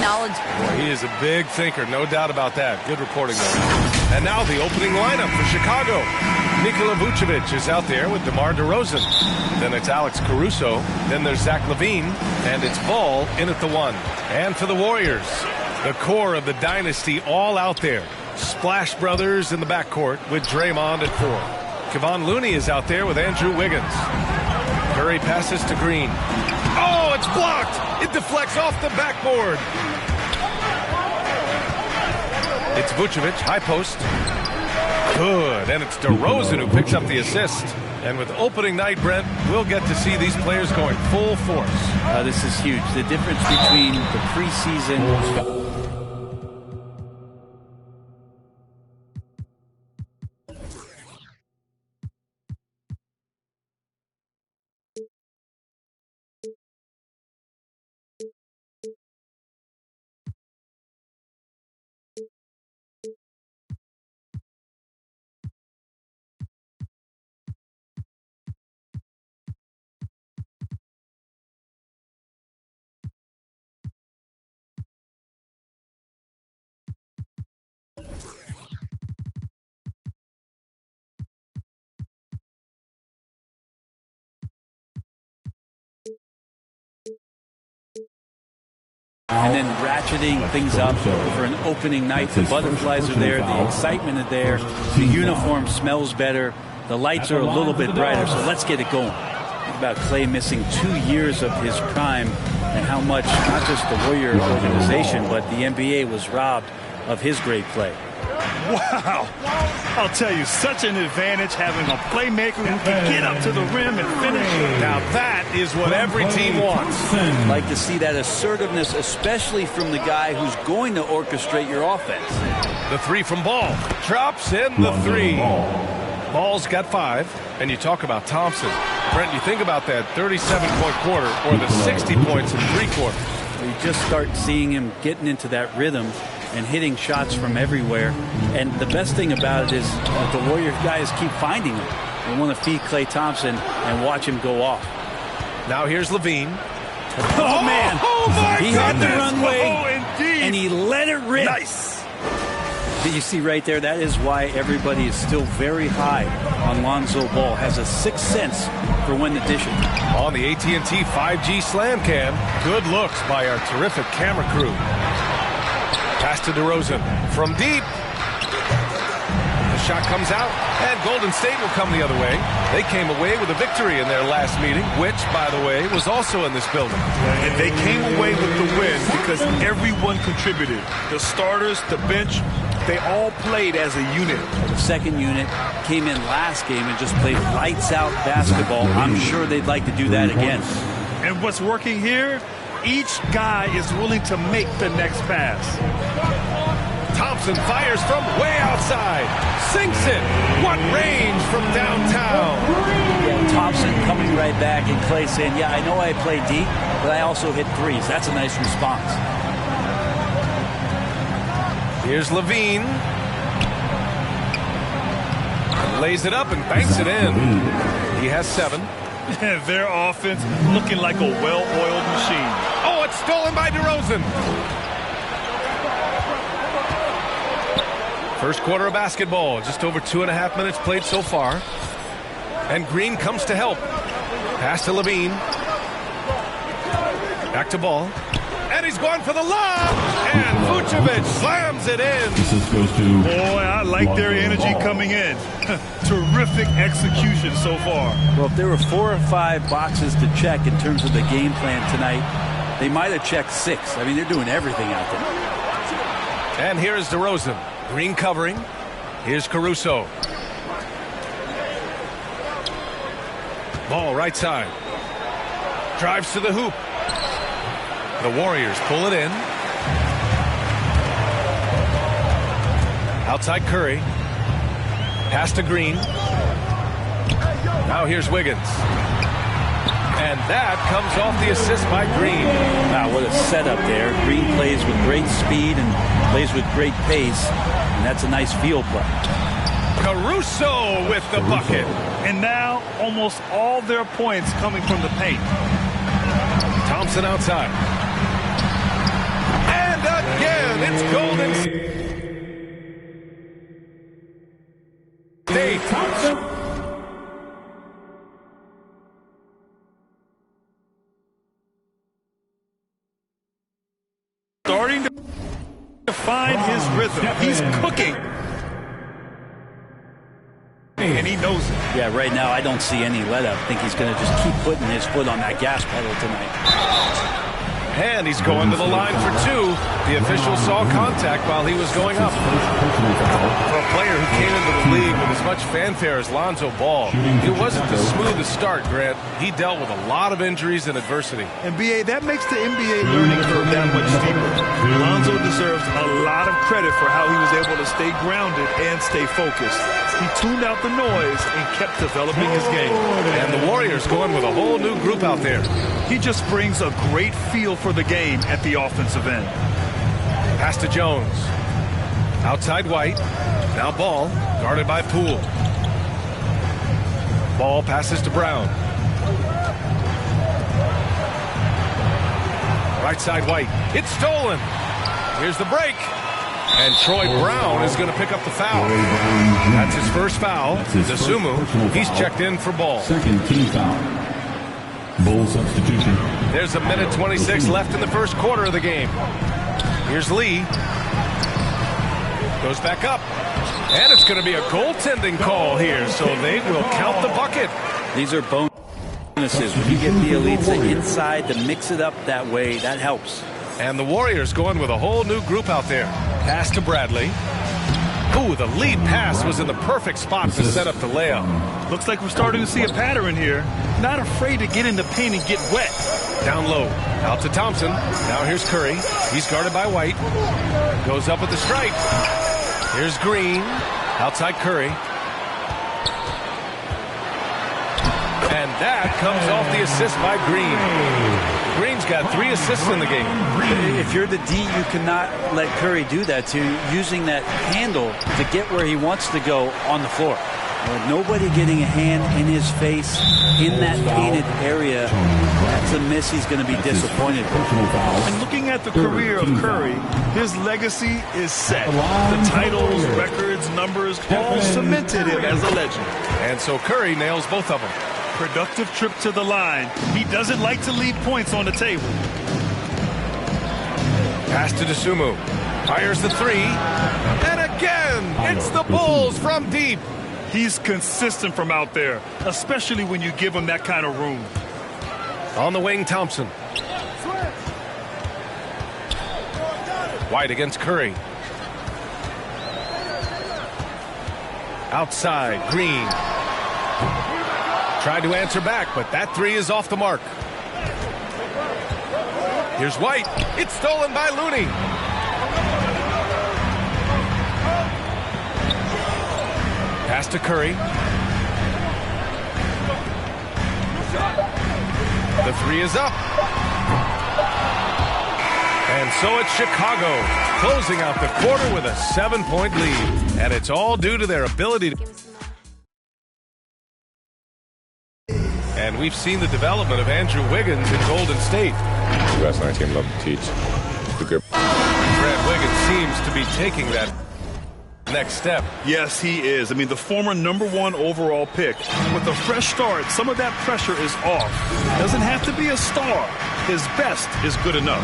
knowledgeable. Well, he is a big thinker, no doubt about that. Good reporting there. And now the opening lineup for Chicago. Nikola Vucevic is out there with DeMar DeRozan. Then it's Alex Caruso. Then there's Zach LaVine. And it's Ball in at the 1. And for the Warriors, the core of the dynasty all out there. Splash Brothers in the backcourt with Draymond at 4. Kevon Looney is out there with Andrew Wiggins. Curry passes to Green. Oh, it's blocked! It deflects off the backboard. It's Vucevic, high post. Good, and it's DeRozan who picks up the assist. And with opening night, Brent, we'll get to see these players going full force. This is huge. The difference between the preseason... And then ratcheting things up for an opening night. The butterflies are there, the excitement is there, the uniform smells better, the lights are a little bit brighter, so let's get it going. Think about Klay missing 2 years of his prime and how much, not just the Warrior organization, but the NBA was robbed of his great play. Wow. I'll tell you, such an advantage having a playmaker who can get up to the rim and finish. Now that is what every team wants. Like to see that assertiveness, especially from the guy who's going to orchestrate your offense. The 3 from Ball. Drops in the 3. Ball's got 5. And you talk about Thompson. Brent, you think about that 37-point quarter or the 60 points in 3 quarters. You just start seeing him getting into that rhythm and hitting shots from everywhere. And the best thing about it is the Warrior guys keep finding him. They want to feed Klay Thompson and watch him go off. Now here's LaVine. Oh, man. Oh, my He goodness. had the runway, indeed. and he let it rip. Nice. You see right there, that is why everybody is still very high on Lonzo Ball. Has a sixth sense for when to dish it. On the AT&T 5G Slam Cam, good looks by our terrific camera crew. Pass to DeRozan from deep. The shot comes out, and Golden State will come the other way. They came away with a victory in their last meeting, which, by the way, was also in this building. And they came away with the win because everyone contributed. The starters, the bench, they all played as a unit. The second unit came in last game and just played lights-out basketball. I'm sure they'd like to do that again. And what's working here? Each guy is willing to make the next pass. Thompson fires from way outside. Sinks it. What range from downtown. Yeah, Thompson coming right back and Klay saying, yeah, I know I play deep, but I also hit threes. That's a nice response. Here's LaVine. Lays it up and banks it in. He has 7. Their offense looking like a well-oiled machine. Oh, it's stolen by DeRozan. First quarter of basketball. Just over 2.5 minutes played so far. And Green comes to help. Pass to LaVine. Back to Ball. And he's going for the lob. And Vucevic slams it in. Boy, I like their energy coming in. Terrific execution so far. Well, if there were 4 or 5 boxes to check in terms of the game plan tonight, they might have checked 6. I mean, they're doing everything out there. And here's DeRozan. Green covering. Here's Caruso. Ball right side. Drives to the hoop. The Warriors pull it in. Outside Curry. Pass to Green. Now here's Wiggins. And that comes off the assist by Green. Wow, what a setup there. Green plays with great speed and plays with great pace. And that's a nice field play. Caruso with the bucket. And now almost all their points coming from the paint. Thompson outside. And It's Golden State. Starting to find his rhythm. He's cooking. And he knows it. Yeah, right now I don't see any let-up. I think he's going to just keep putting his foot on that gas pedal tonight. And he's going to the line for two. The official saw contact while he was going up. For a player who came into the league with as much fanfare as Lonzo Ball, it wasn't the smoothest start, Grant. He dealt with a lot of injuries and adversity. And BA, that makes the NBA learning curve that much steeper. Lonzo deserves a lot of credit for how he was able to stay grounded and stay focused. He tuned out the noise and kept developing his game. And the Warriors going with a whole new group out there. He just brings a great feel for the game at the offensive end. Pass to Jones. Outside White. Now Ball, guarded by Poole. Ball passes to Brown. Right side White. It's stolen. Here's the break. And Troy Brown is going to pick up the foul. That's his first foul. Dosunmu, he's checked in for Ball. Second team foul. Bull substitution. There's a minute 26 left in the first quarter of the game. Here's Lee. Goes back up. And it's going to be a goaltending call here, so they will count the bucket. These are bonuses. When you get Bjelica inside to mix it up that way, that helps. And the Warriors going with a whole new group out there. Pass to Bradley. Ooh, the lead pass was in the perfect spot to set up the layup. Looks like we're starting to see a pattern here. Not afraid to get in the paint and get wet. Down low. Out to Thompson. Now here's Curry. He's guarded by White. Goes up at the stripe. Here's Green. Outside Curry. And that comes off the assist by Green. Green's got 3 assists in the game. If you're the D, you cannot let Curry do that to using that handle to get where he wants to go on the floor. With nobody getting a hand in his face in that painted area, that's a miss he's going to be disappointed with. And looking at the career of Curry, his legacy is set. The titles, records, numbers, all cemented him as a legend. And so Curry nails both of them. Productive trip to the line. He doesn't like to leave points on the table. Pass to Dosunmu. Fires the 3. And again, it's the Bulls from deep. He's consistent from out there, especially when you give him that kind of room. On the wing, Thompson. White against Curry. Outside, Green. Tried to answer back, but that 3 is off the mark. Here's White. It's stolen by Looney. Pass to Curry. The 3 is up. And so it's Chicago closing out the quarter with a 7-point lead. And it's all due to their ability to... And we've seen the development of Andrew Wiggins in Golden State. The guys on our team love to teach. The good. Brad Wiggins seems to be taking that next step. Yes, he is. I mean, the former #1 overall pick. With a fresh start, some of that pressure is off. Doesn't have to be a star. His best is good enough.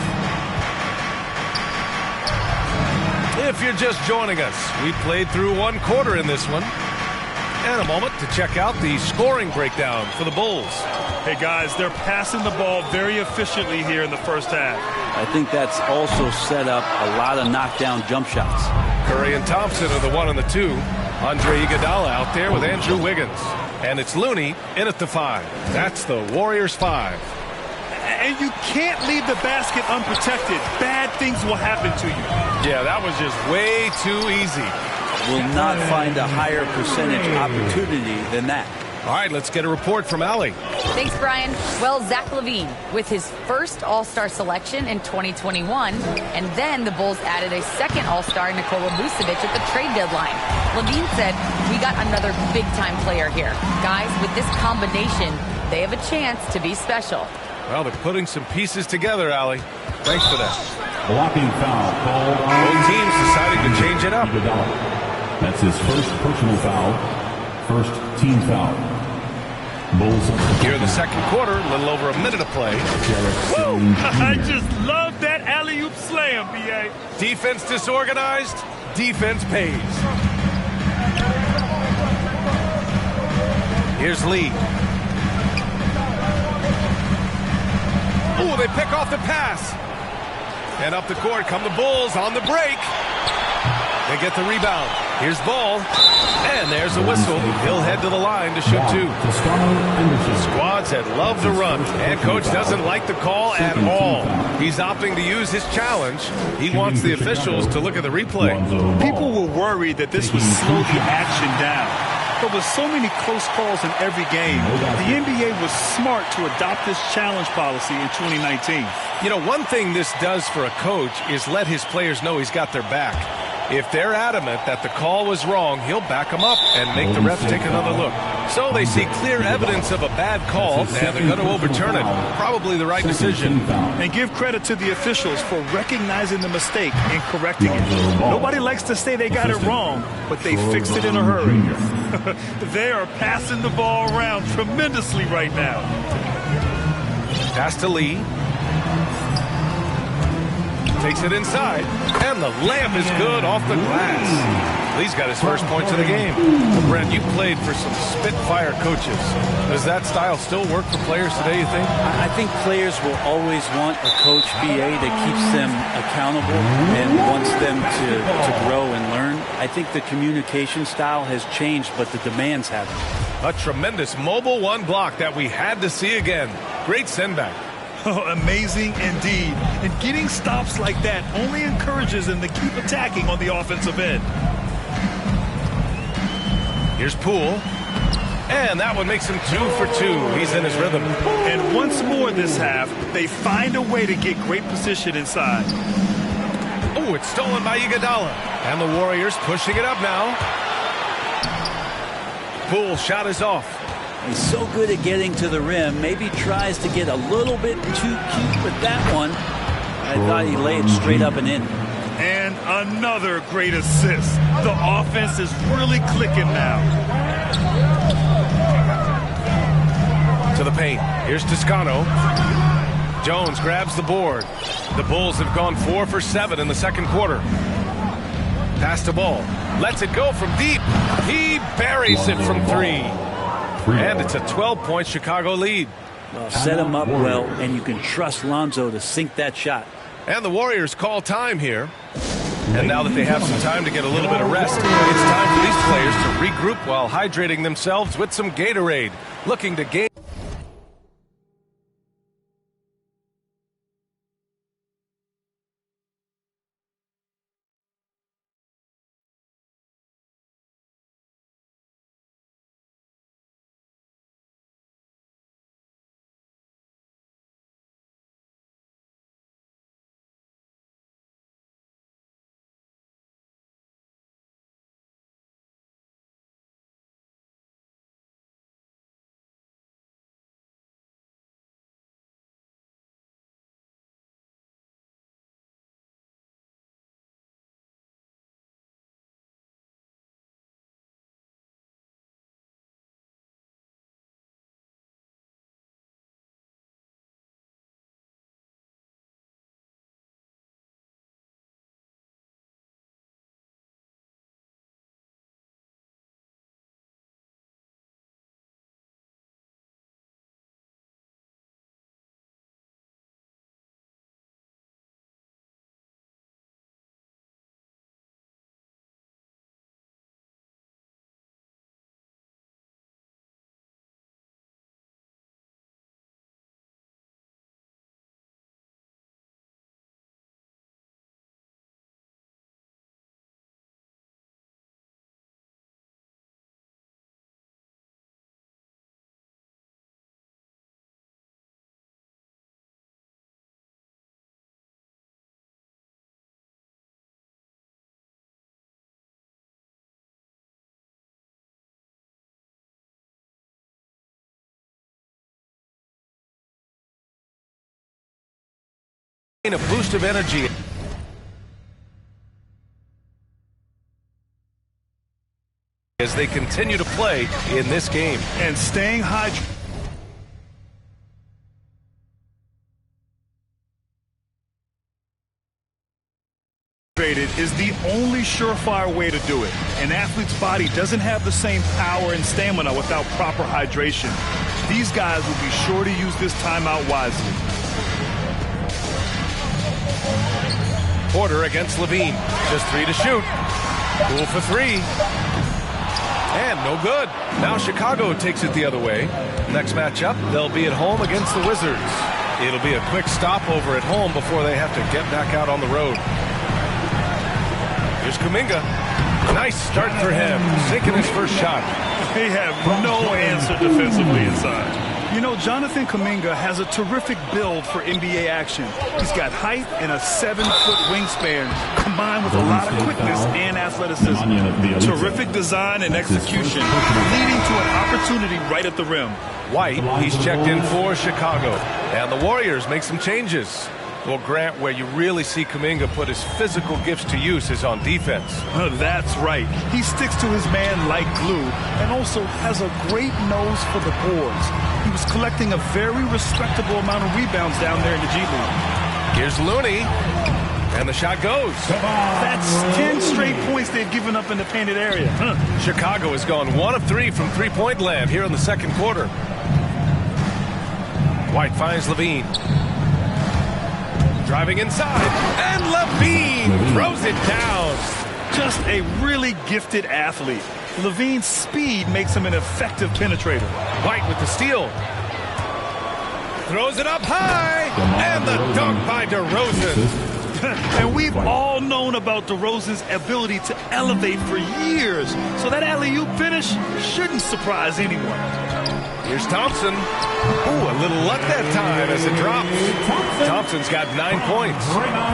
If you're just joining us, we played through 1 quarter in this one. And a moment to check out the scoring breakdown for the Bulls. Hey, guys, they're passing the ball very efficiently here in the first half. I think that's also set up a lot of knockdown jump shots. Curry and Thompson are the 1 and the 2. Andre Iguodala out there with Andrew Wiggins. And it's Looney in at the 5. That's the Warriors 5. And you can't leave the basket unprotected. Bad things will happen to you. Yeah, that was just way too easy. Will not find a higher percentage opportunity than that. All right, let's get a report from Allie. Thanks, Brian. Well, Zach LaVine with his first All-Star selection in 2021, and then the Bulls added a second All-Star, Nikola Vucevic, at the trade deadline. LaVine said, "We got another big-time player here. Guys, with this combination, they have a chance to be special." Well, they're putting some pieces together, Allie. Thanks for that. Blocking foul called on Both teams deciding to change it up. Iguodala. That's his first personal foul. First team foul. Bulls Here in the second quarter, a little over a minute of play. Woo! I just love that alley-oop slam, B.A. Defense disorganized, defense pays. Here's Lee. Oh, they pick off the pass. And up the court come the Bulls on the break. They get the rebound. Here's Ball. And there's a whistle. He'll head to the line to shoot two. Squads that love to run. And coach doesn't like the call at all. He's opting to use his challenge. He wants the officials to look at the replay. People were worried that this would slow the action down. But with so many close calls in every game, the NBA was smart to adopt this challenge policy in 2019. You know, one thing this does for a coach is let his players know he's got their back. If they're adamant that the call was wrong, he'll back them up and make the ref take another look. So they see clear evidence of a bad call, and they're going to overturn it. Probably the right decision. And give credit to the officials for recognizing the mistake and correcting it. Nobody likes to say they got it wrong, but they fixed it in a hurry. They are passing the ball around tremendously right now. Pass to Lee. Takes it inside, and the layup is good off the glass. Lee's got his first points of the game. Well, Brent, you played for some Spitfire coaches. Does that style still work for players today, you think? I think players will always want a coach, BA, that keeps them accountable and wants them to grow and learn. I think the communication style has changed, but the demands haven't. A tremendous mobile one block that we had to see again. Great sendback. Oh, amazing indeed. And getting stops like that only encourages them to keep attacking on the offensive end. Here's Poole. And that one makes him 2 for 2. He's in his rhythm. And once more this half, they find a way to get great position inside. Oh, it's stolen by Iguodala. And the Warriors pushing it up now. Poole shot is off. He's so good at getting to the rim. Maybe tries to get a little bit too cute with that one. I thought he laid it straight up and in. And another great assist. The offense is really clicking now. To the paint. Here's Toscano. Jones grabs the board. The Bulls have gone 4 for 7 in the second quarter. Pass to Ball. Lets it go from deep. He buries it from 3. And it's a 12-point Chicago lead. Well, set him up well, and you can trust Lonzo to sink that shot. And the Warriors call time here. And now that they have some time to get a little bit of rest, it's time for these players to regroup while hydrating themselves with some Gatorade. Looking to gain. A boost of energy. as they continue to play in this game. And staying hydrated is the only surefire way to do it. An athlete's body doesn't have the same power and stamina without proper hydration. These guys will be sure to use this timeout wisely. Porter against Levine. Just 3 to shoot. Poole for 3. And no good. Now Chicago takes it the other way. Next matchup, they'll be at home against the Wizards. It'll be a quick stopover at home before they have to get back out on the road. Here's Kuminga. Nice start for him. Sinking his first shot. They have no answer defensively inside. You know, Jonathan Kuminga has a terrific build for NBA action. He's got height and a 7-foot wingspan, combined with a lot of quickness and athleticism. Terrific design and execution, leading to an opportunity right at the rim. White, he's checked in for Chicago. And the Warriors make some changes. Well, Grant, where you really see Kuminga put his physical gifts to use is on defense. That's right. He sticks to his man like glue and also has a great nose for the boards. He was collecting a very respectable amount of rebounds down there in the G League. Here's Looney. And the shot goes. That's 10 straight points they've given up in the painted area. Chicago has gone 1 of 3 from three-point land here in the second quarter. White finds Levine. Driving inside, and Levine throws it down. Just a really gifted athlete. Levine's speed makes him an effective penetrator. White with the steal. Throws it up high, and the dunk by DeRozan. And we've all known about DeRozan's ability to elevate for years, so that alley-oop finish shouldn't surprise anyone. Here's Thompson. Ooh, a little luck that time as it drops. Thompson's got 9 points.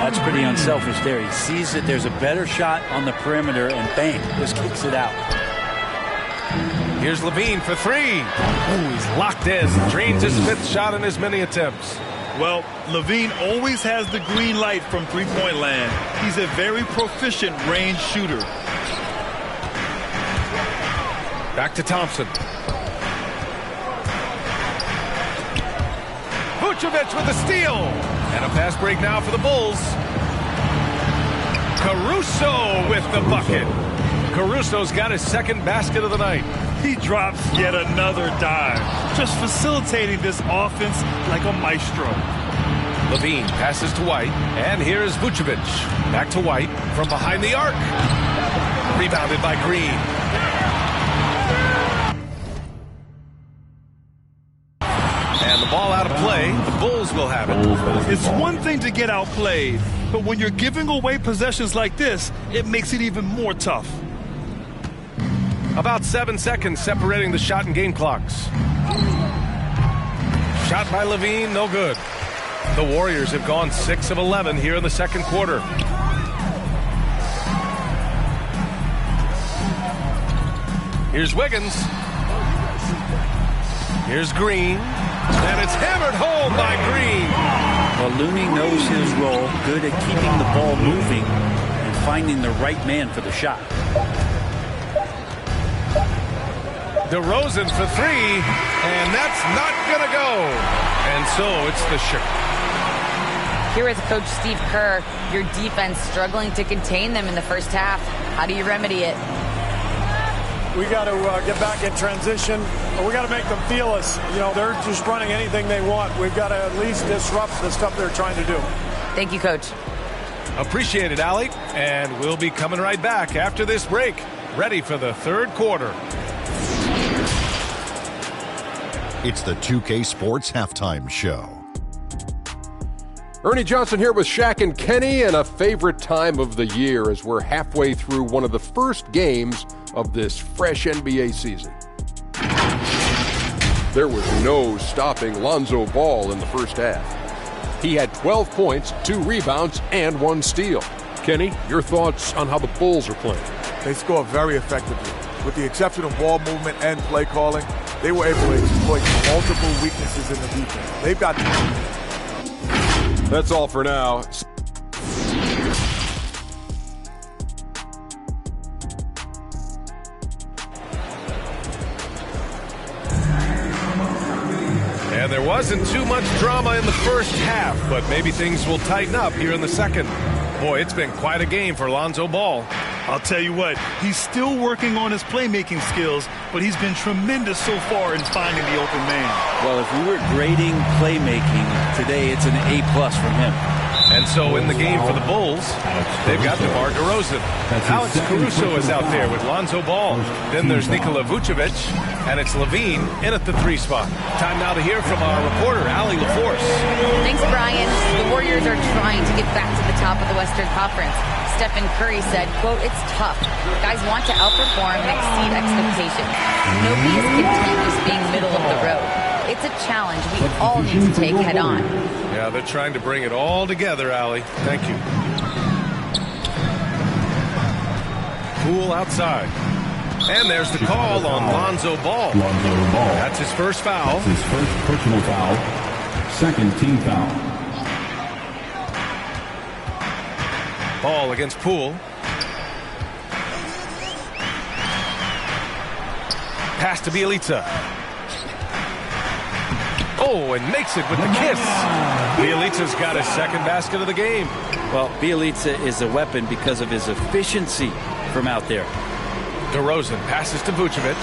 That's pretty unselfish there. He sees that there's a better shot on the perimeter and bang, just kicks it out. Here's Levine for 3. Ooh, he's locked in. Drains his 5th shot in as many attempts. Well, Levine always has the green light from three-point land. He's a very proficient range shooter. Back to Thompson. Vucevic with a steal. And a fast break now for the Bulls. Caruso with the bucket. Caruso's got his second basket of the night. He drops yet another dive, just facilitating this offense like a maestro. Levine passes to White, and here's Vucevic. Back to White from behind the arc. Rebounded by Green. And the ball out of play. The Bulls will have it. It's one thing to get outplayed, but when you're giving away possessions like this, it makes it even more tough. About 7 seconds separating the shot and game clocks. Shot by Levine, no good. The Warriors have gone 6 of 11 here in the second quarter. Here's Wiggins. Here's Green. And it's hammered home by Green. Well, Looney knows his role, good at keeping the ball moving and finding the right man for the shot. DeRozan for 3, and that's not going to go. And so it's the Here is Coach Steve Kerr. Your defense struggling to contain them in the first half. How do you remedy it? We got to get back in transition. We got to make them feel us. You know, they're just running anything they want. We've got to at least disrupt the stuff they're trying to do. Thank you, Coach. Appreciate it, Allie. And we'll be coming right back after this break. Ready for the third quarter. It's the 2K Sports Halftime Show. Ernie Johnson here with Shaq and Kenny, and a favorite time of the year as we're halfway through one of the first games of this fresh NBA season. There was no stopping Lonzo Ball in the first half. He had 12 points, 2 rebounds, and 1 steal. Kenny, your thoughts on how the Bulls are playing? They score very effectively. With the exception of ball movement and play calling, they were able to exploit multiple weaknesses in the defense. They've got... That's all for now. And there wasn't too much drama in the first half, but maybe things will tighten up here in the second. Boy, it's been quite a game for Lonzo Ball. I'll tell you what, he's still working on his playmaking skills, but he's been tremendous so far in finding the open man. Well, if we were grading playmaking today, it's an A+ from him. And so in the game for the Bulls, they've got DeMar DeRozan. Alex Caruso is out there with Lonzo Ball. Then there's Nikola Vucevic, and it's LaVine in at the 3 spot. Time now to hear from our reporter, Allie LaForce. Thanks, Brian. The Warriors are trying to get back to the top of the Western Conference. Stephen Curry said, quote, "It's tough. Guys want to outperform and exceed expectations. Nobody is content just being middle of the road. It's a challenge we all need to take head on." Yeah, they're trying to bring it all together, Allie. Thank you. Poole outside. And there's the call on Lonzo Ball. That's his first foul. That's his first personal foul. Second team foul. Ball against Poole. Pass to Bjelica. Oh, and makes it with the kiss. Bjelica's got his second basket of the game. Well, Bjelica is a weapon because of his efficiency from out there. DeRozan passes to Vucevic,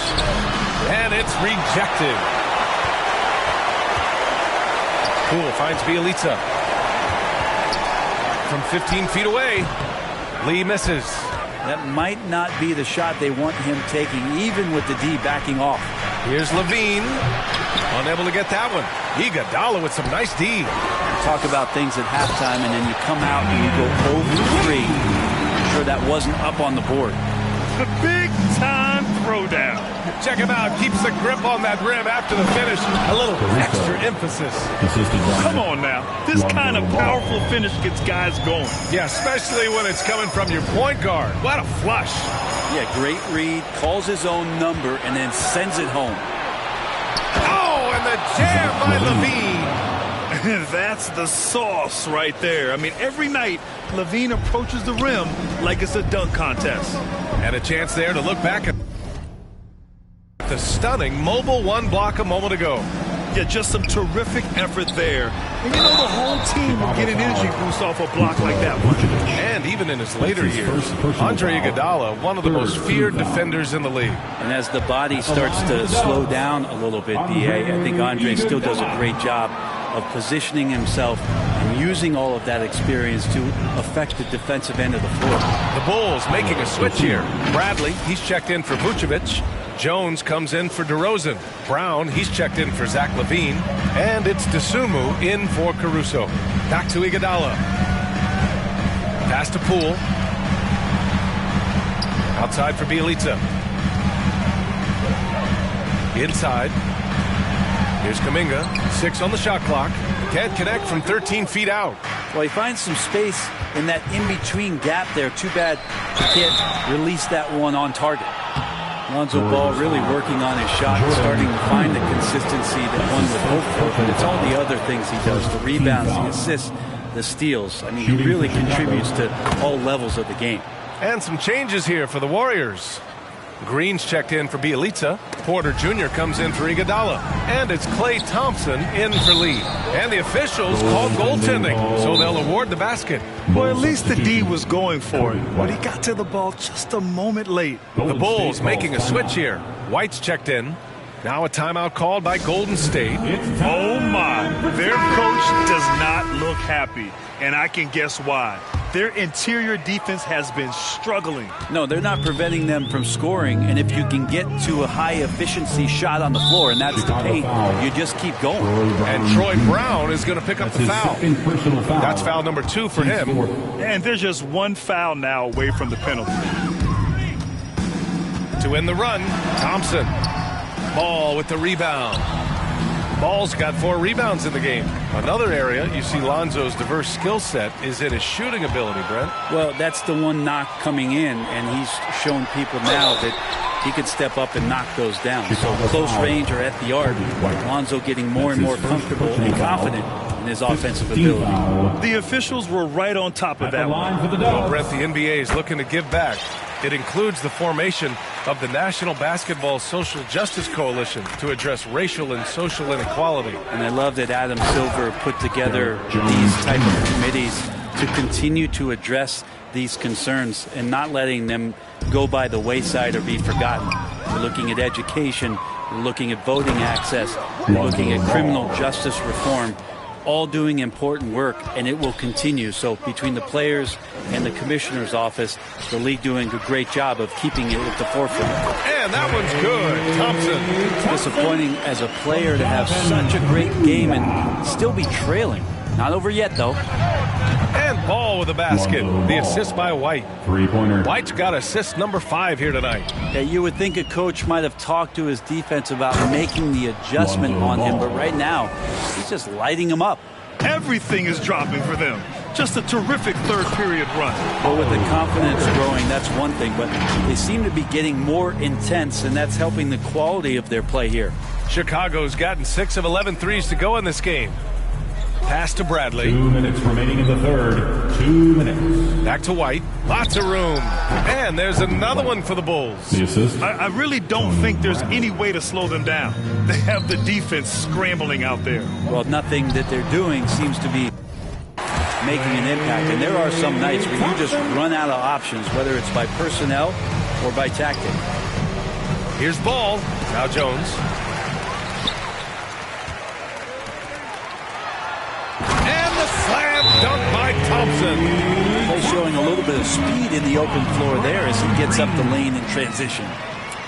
and it's rejected. Poole finds Bjelica. From 15 feet away, Lee misses. That might not be the shot they want him taking, even with the D backing off. Here's LaVine. Unable to get that one. Iguodala with some nice D. Talk about things at halftime, and then you come out and you go 0 for 3. I'm sure that wasn't up on the board. The big-time throwdown. Check him out. Keeps the grip on that rim after the finish. A little extra emphasis. Come on now. This kind of powerful finish gets guys going. Yeah, especially when it's coming from your point guard. What a flush. Yeah, great read. Calls his own number and then sends it home. Oh, and the jam by LaVine. That's the sauce right there. I mean, every night, LaVine approaches the rim like it's a dunk contest. And a chance there to look back at the stunning mobile one block a moment ago. Yeah, just some terrific effort there. And you know, the whole team will get an energy boost off a block like that one. And even in his later years, Andre Iguodala, one of the most feared defenders in the league. And as the body starts to slow down a little bit, B.A., I think Andre still does a great job of positioning himself and using all of that experience to affect the defensive end of the floor. The Bulls making a switch here. Bradley, he's checked in for Vucevic. Jones comes in for DeRozan. Brown, he's checked in for Zach LaVine. And it's Dosunmu in for Caruso. Back to Iguodala. Pass to Poole. Outside for Bjelica. Inside. Here's Kuminga. 6 on the shot clock. Can't connect from 13 feet out. Well, he finds some space in that in-between gap there. Too bad he can't release that one on target. Lonzo Ball really working on his shot and starting to find the consistency that one would hope for. But it's all the other things he does. The rebounds, the assists, the steals. I mean, he really contributes to all levels of the game. And some changes here for the Warriors. Green's checked in for Bjelica. Porter Jr. comes in for Iguodala. And it's Klay Thompson in for Lee. And the officials called goaltending, so they'll award the basket. Well, at least the D was going for it, but he got to the ball just a moment late. The Bulls making a switch here. White's checked in. Now a timeout called by Golden State. Oh, my. Their coach does not look happy, and I can guess why. Their interior defense has been struggling. No, they're not preventing them from scoring, and if you can get to a high-efficiency shot on the floor, and that's the paint, you just keep going. And Troy Brown is going to pick up the foul. That's foul number 2 for him. And there's just one foul now away from the penalty. To win the run, Thompson. Ball with the rebound. Ball's got 4 rebounds in the game. Another area you see Lonzo's diverse skill set is in his shooting ability, Brent. Well, that's the one knock coming in, and he's shown people now that he can step up and knock those down. So close range or at the arc, Lonzo getting more and more comfortable and confident in his offensive ability. The officials were right on top of that one. Well, Brent, the NBA is looking to give back. It includes the formation of the National Basketball Social Justice Coalition to address racial and social inequality. And I love that Adam Silver put together these type of committees to continue to address these concerns and not letting them go by the wayside or be forgotten. We're looking at education, we're looking at voting access, we're looking at criminal justice reform, all doing important work, and it will continue. So between the players and the commissioner's office, the league doing a great job of keeping it at the forefront. And that one's good. Thompson. Disappointing as a player to have such a great game and still be trailing. Not over yet, though. And Ball with a basket. The assist by White. Three-pointer. White's got assist number 5 here tonight. Yeah, you would think a coach might have talked to his defense about making the adjustment on him, but right now, he's just lighting him up. Everything is dropping for them. Just a terrific third period run. Well, with the confidence growing, that's one thing, but they seem to be getting more intense, and that's helping the quality of their play here. Chicago's gotten 6 of 11 threes to go in this game. Pass to Bradley. 2 minutes remaining in the third. 2 minutes. Back to White. Lots of room. And there's another one for the Bulls. The assist. I really don't think there's any way to slow them down. They have the defense scrambling out there. Well, nothing that they're doing seems to be making an impact. And there are some nights where you just run out of options, whether it's by personnel or by tactic. Here's Ball. Now Jones. And the slam dunk by Thompson. He's showing a little bit of speed in the open floor there as he gets up the lane in transition.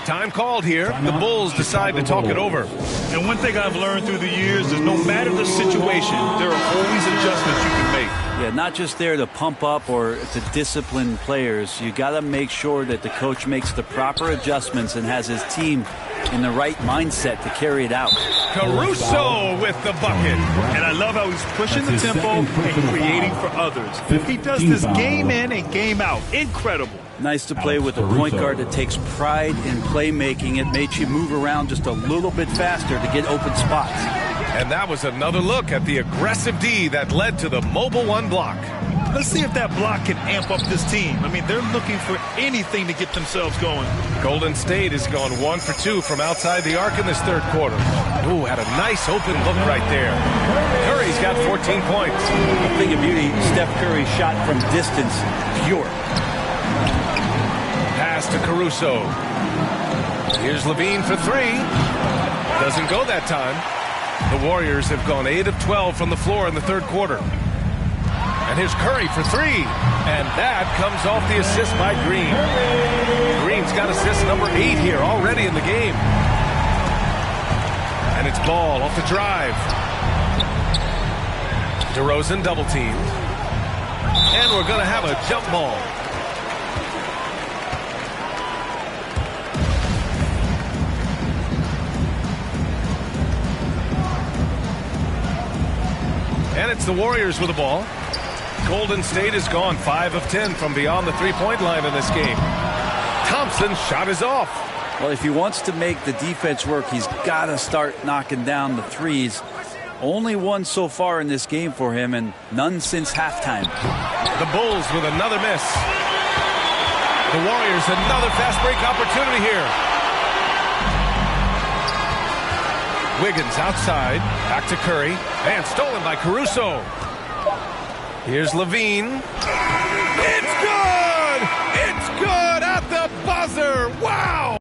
Time called here. The Bulls decide to talk it over. And one thing I've learned through the years is no matter the situation, there are always adjustments you can make. Yeah, not just there to pump up or to discipline players. You got to make sure that the coach makes the proper adjustments and has his team in the right mindset to carry it out. Caruso with the bucket. And I love how he's pushing the tempo and creating for others. He does this game in and game out. Incredible. Nice to play with a point guard that takes pride in playmaking. It makes you move around just a little bit faster to get open spots. And that was another look at the aggressive D that led to the mobile one block. Let's see if that block can amp up this team. I mean, they're looking for anything to get themselves going. Golden State has gone 1 for 2 from outside the arc in this third quarter. Ooh, had a nice open look right there. Curry's got 14 points. The thing of beauty, Steph Curry's shot from distance, pure. Pass to Caruso. Here's Levine for 3. Doesn't go that time. The Warriors have gone 8 of 12 from the floor in the third quarter. And here's Curry for 3. And that comes off the assist by Green. Green's got assist number 8 here already in the game. And it's Ball off the drive. DeRozan double teamed. And we're going to have a jump ball. And it's the Warriors with the ball. Golden State has gone 5 of 10 from beyond the three-point line in this game. Thompson's shot is off. Well, if he wants to make the defense work, he's got to start knocking down the threes. Only one so far in this game for him, and none since halftime. The Bulls with another miss. The Warriors another fast break opportunity here. Wiggins outside, back to Curry, and stolen by Caruso. Here's Levine. It's good! It's good at the buzzer! Wow!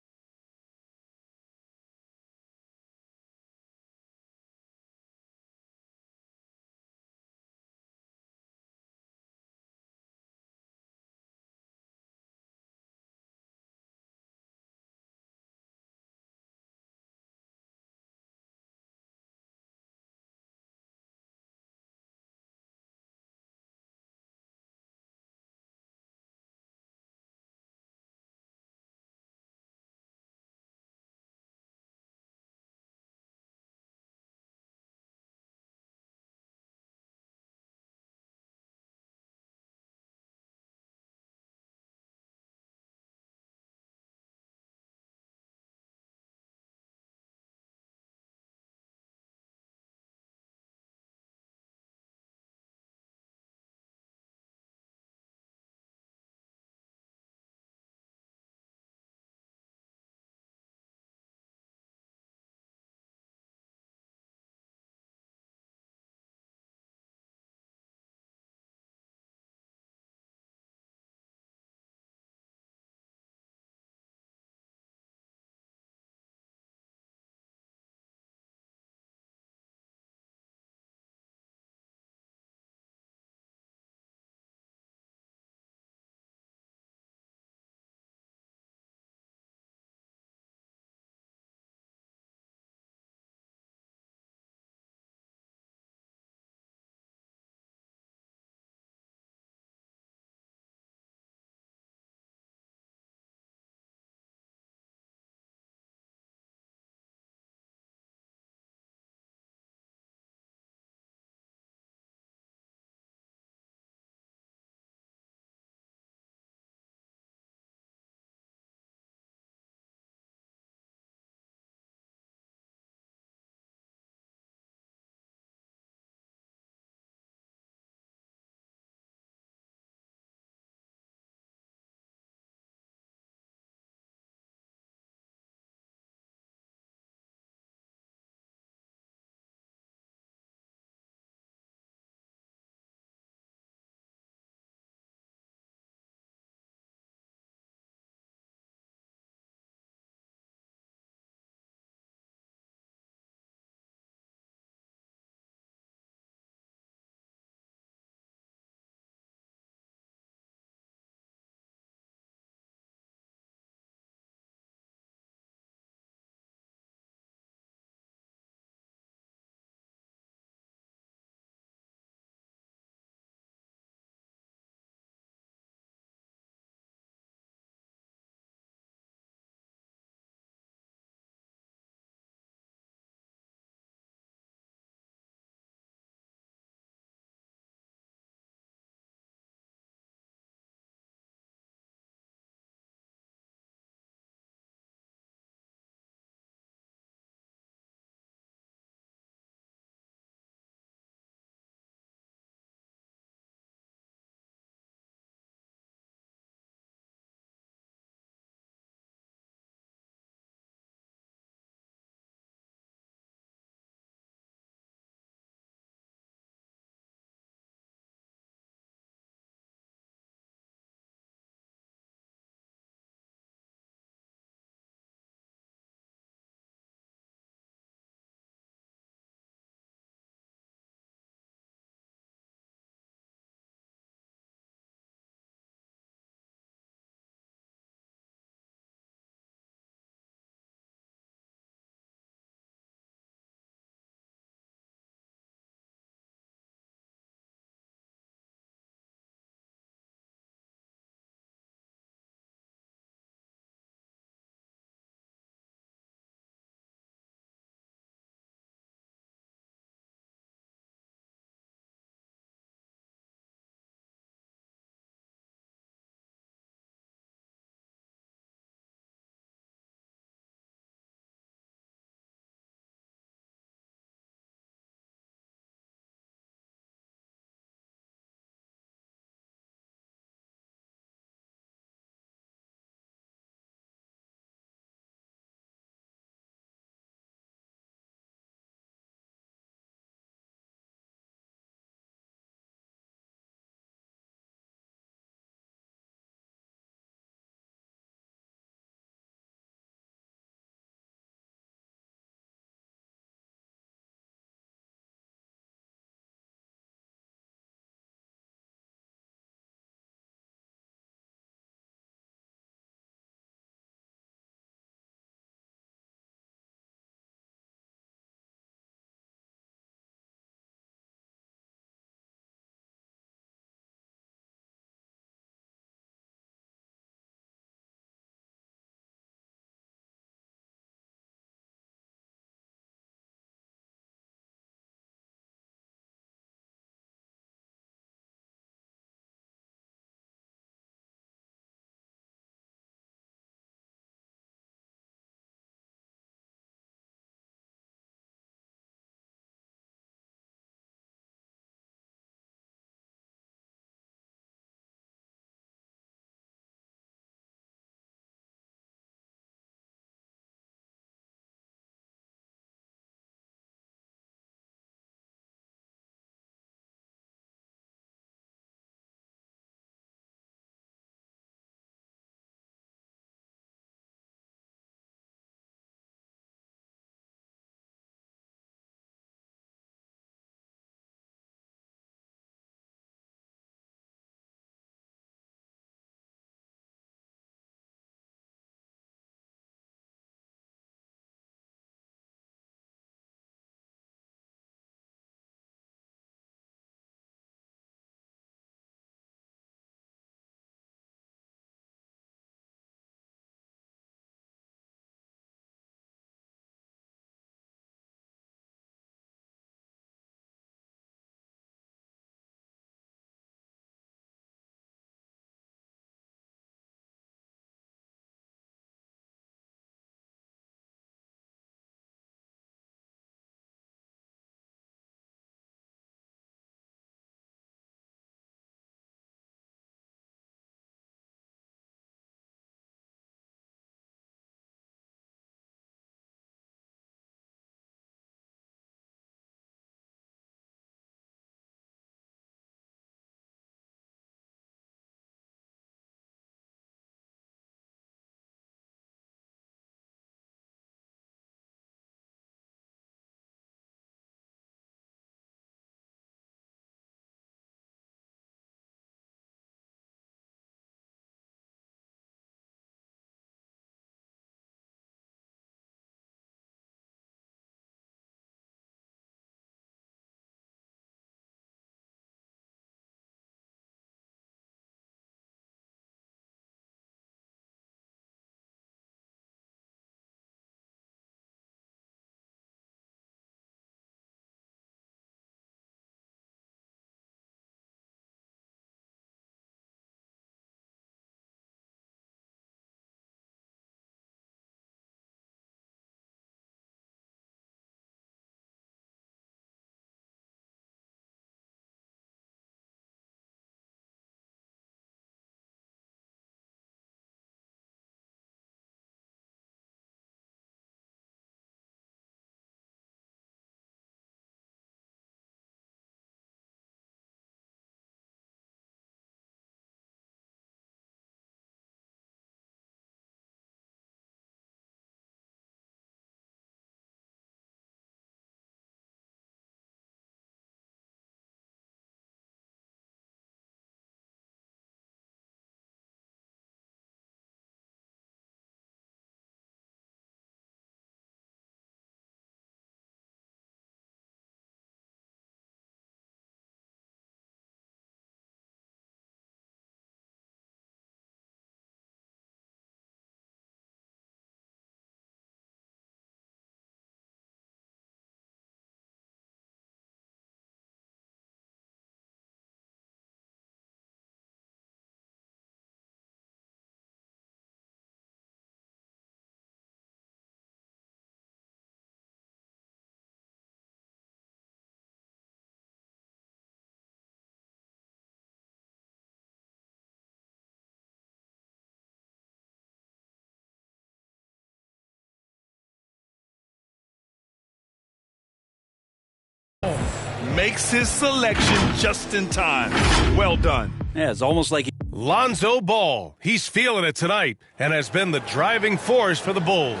Makes his selection just in time. Well done. Yeah, it's almost like Lonzo Ball. He's feeling it tonight and has been the driving force for the Bulls.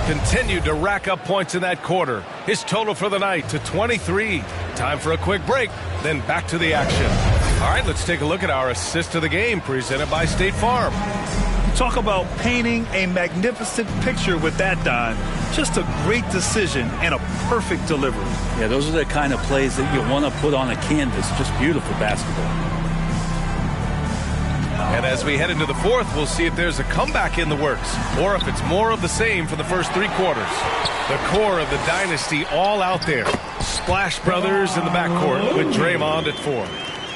Continued to rack up points in that quarter. His total for the night to 23. Time for a quick break, then back to the action. All right, let's take a look at our assist of the game presented by State Farm. Talk about painting a magnificent picture with that, Don. Just a great decision and a perfect delivery. Yeah, those are the kind of plays that you want to put on a canvas. Just beautiful basketball. And as we head into the fourth, we'll see if there's a comeback in the works or if it's more of the same for the first three quarters. The core of the dynasty all out there. Splash Brothers in the backcourt with Draymond at 4.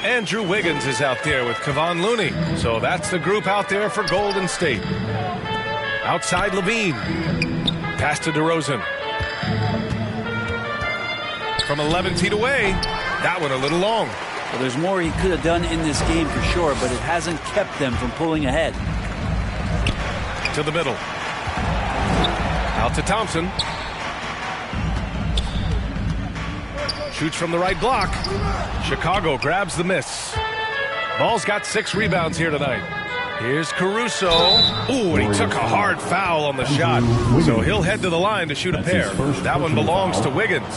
Andrew Wiggins is out there with Kevon Looney. So that's the group out there for Golden State. Outside Levine. Pass to DeRozan. From 11 feet away. That one a little long. Well, there's more he could have done in this game for sure, but it hasn't kept them from pulling ahead. To the middle. Out to Thompson. Shoots from the right block. Chicago grabs the miss. Ball's got 6 rebounds here tonight. Here's Caruso. Ooh, and he took a hard foul on the shot. So he'll head to the line to shoot a pair. That one belongs to Wiggins.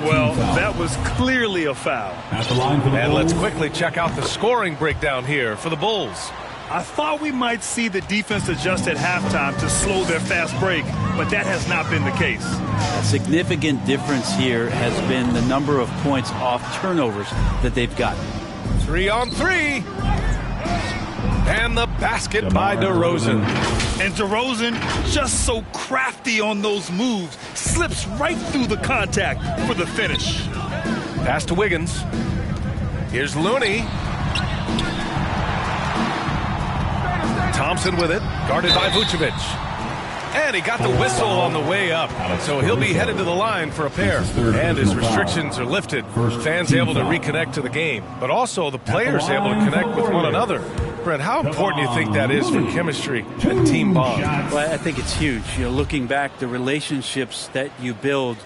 Well, that was clearly a foul. And let's quickly check out the scoring breakdown here for the Bulls. I thought we might see the defense adjust at halftime to slow their fast break, but that has not been the case. A significant difference here has been the number of points off turnovers that they've gotten. 3 on 3. And the basket by DeRozan. And DeRozan, just so crafty on those moves, slips right through the contact for the finish. Pass to Wiggins. Here's Looney. Thompson with it, guarded by Vucevic. And he got the whistle on the way up. So he'll be headed to the line for a pair. And his restrictions are lifted. Fans able to reconnect to the game. But also the players able to connect with one another. Brent, how important do you think that is for chemistry and team bond? Well, I think it's huge. You know, looking back, the relationships that you build,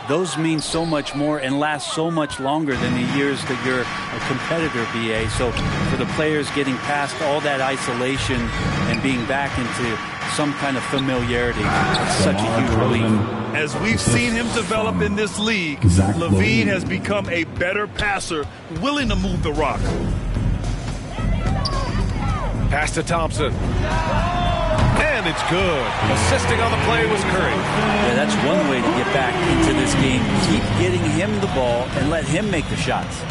those mean so much more and last so much longer than the years that you're a competitor, BA. So for the players getting past all that isolation and being back into some kind of familiarity, it's such a huge relief. As we've seen him develop in this league, Levine has become a better passer, willing to move the rock. Pass to Thompson. And it's good. Assisting on the play was Curry. Yeah, that's one way to get back into this game. Keep getting him the ball and let him make the shots.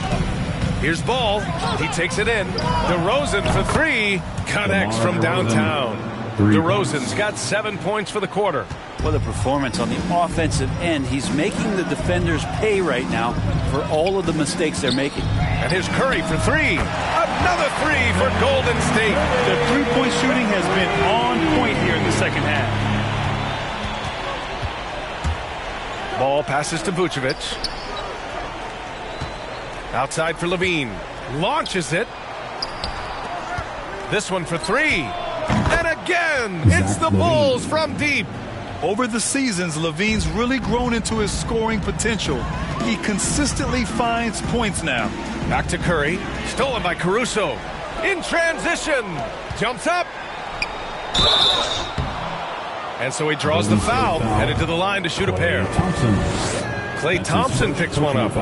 Here's Ball. He takes it in. DeRozan for 3. Connects from downtown. DeRozan's got 7 points for the quarter. What a performance on the offensive end. He's making the defenders pay right now for all of the mistakes they're making. And here's Curry for 3. Another 3 for Golden State. The three-point shooting has been on point here in the second half. Ball passes to Vucevic. Outside for Levine. Launches it. This one for 3. And again, it's the Bulls from deep. Over the seasons, Levine's really grown into his scoring potential. He consistently finds points now. Back to Curry. Stolen by Caruso. In transition. Jumps up. And so he draws the foul. Headed to the line to shoot a pair. Klay Thompson picks one up.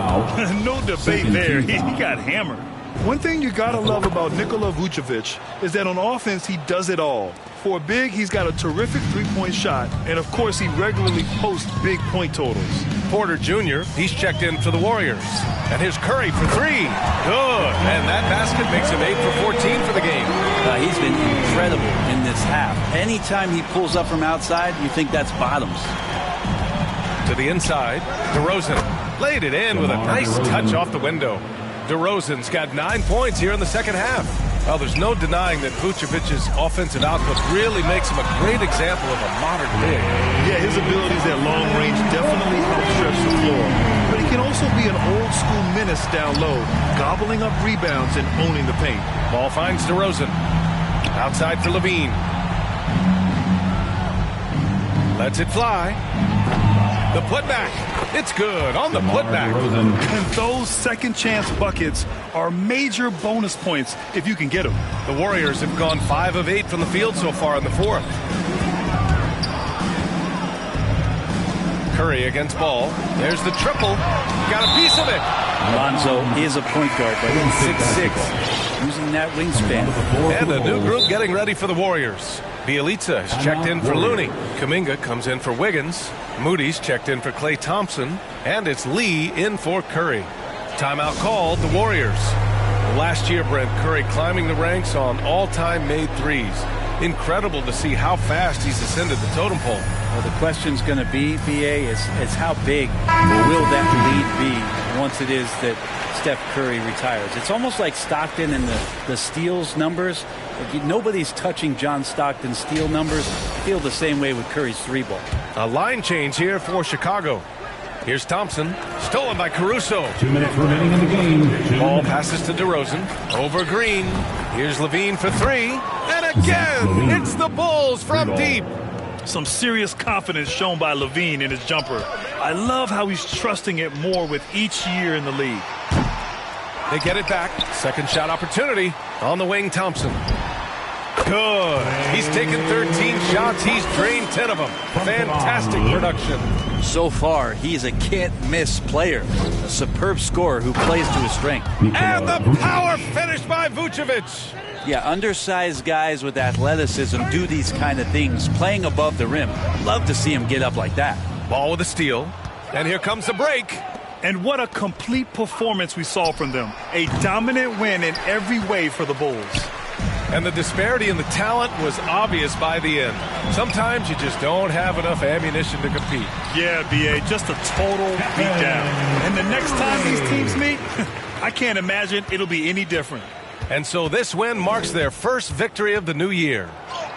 No debate there. He got hammered. One thing you gotta love about Nikola Vucevic is that on offense he does it all. For a big, he's got a terrific three-point shot, and of course he regularly posts big point totals. Porter Jr., he's checked in for the Warriors. And here's Curry for 3. Good. And that basket makes him 8 for 14 for the game. He's been incredible in this half. Anytime he pulls up from outside, you think that's bottoms. To the inside, DeRozan laid it in with a nice touch off the window. DeRozan's got 9 points here in the second half. Well, there's no denying that Vucevic's offensive output really makes him a great example of a modern big. Yeah, his abilities at long range definitely help stretch the floor. But he can also be an old-school menace down low, gobbling up rebounds and owning the paint. Ball finds DeRozan. Outside for Levine. Lets it fly. The putback. It's good on the putback. And those second chance buckets are major bonus points if you can get them. The Warriors have gone 5 of 8 from the field so far in the fourth. Curry against Ball. There's the triple. Got a piece of it. Lonzo is a point guard, but 6'6", using that wingspan. And a new group getting ready for the Warriors. Bjelica is checked in for Looney. Kuminga comes in for Wiggins. Moody's checked in for Klay Thompson. And it's Lee in for Curry. Timeout called, the Warriors. Last year, Brent, Curry climbing the ranks on all-time made threes. Incredible to see how fast he's ascended the totem pole. Well, the question's going to be, BA, is how big will that lead be once it is that Steph Curry retires? It's almost like Stockton and the steals numbers. Like nobody's touching John Stockton's steal numbers. I feel the same way with Curry's 3-ball. A line change here for Chicago. Here's Thompson, stolen by Caruso. 2 minutes remaining in the game. Ball passes to DeRozan, over Green. Here's Levine for 3, and again, it's the Bulls from deep. Some serious confidence shown by Levine in his jumper. I love how he's trusting it more with each year in the league. They get it back. Second shot opportunity on the wing, Thompson. Good. He's taken 13 shots. He's drained 10 of them. Fantastic production. So far, he's a can't-miss player. A superb scorer who plays to his strength. And the power finish by Vucevic. Yeah, undersized guys with athleticism do these kind of things, playing above the rim. Love to see him get up like that. Ball with a steal. And here comes the break. And what a complete performance we saw from them. A dominant win in every way for the Bulls. And the disparity in the talent was obvious by the end. Sometimes you just don't have enough ammunition to compete. Yeah, B.A., just a total beatdown. And the next time these teams meet, I can't imagine it'll be any different. And so this win marks their first victory of the new year.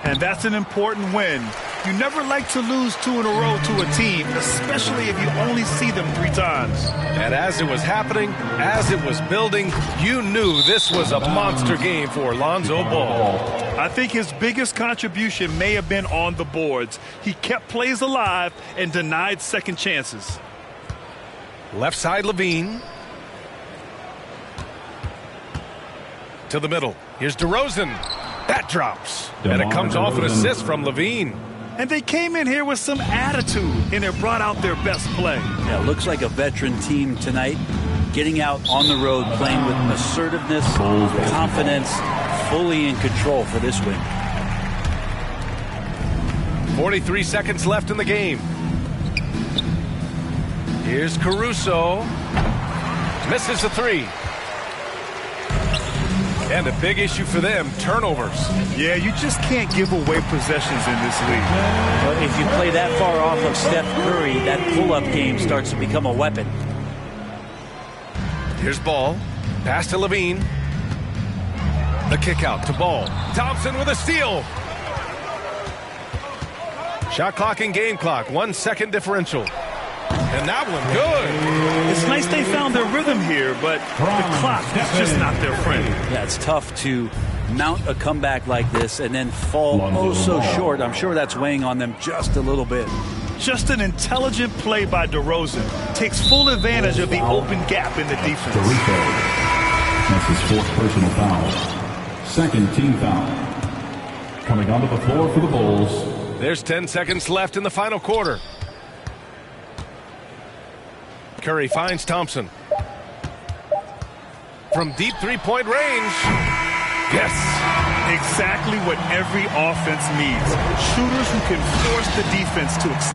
And that's an important win. You never like to lose 2 in a row to a team, especially if you only see them 3 times. And as it was happening, as it was building, you knew this was a monster game for Lonzo Ball. I think his biggest contribution may have been on the boards. He kept plays alive and denied second chances. Left side, Levine. To the middle. Here's DeRozan. That drops. And it comes off an assist from Levine. And they came in here with some attitude, and it brought out their best play. Yeah, looks like a veteran team tonight, getting out on the road, playing with assertiveness, confidence, fully in control for this win. 43 seconds left in the game. Here's Caruso. Misses the 3. And a big issue for them, turnovers. Yeah, you just can't give away possessions in this league. But if you play that far off of Steph Curry, that pull-up game starts to become a weapon. Here's Ball. Pass to Levine. The kick out to Ball. Thompson with a steal. Shot clock and game clock. 1 second differential. And that one good. It's nice they found their rhythm here, but the clock is just not their friend. Yeah, it's tough to mount a comeback like this and then fall so short. I'm sure that's weighing on them just a little bit. Just an intelligent play by DeRozan. Takes full advantage of the open gap in the defense. That's his 4th personal foul. 2nd team foul. Coming onto the floor for the Bulls. There's 10 seconds left in the final quarter. Curry finds Thompson. From deep 3-point range. Yes. Exactly what every offense needs. Shooters who can force the defense to extend.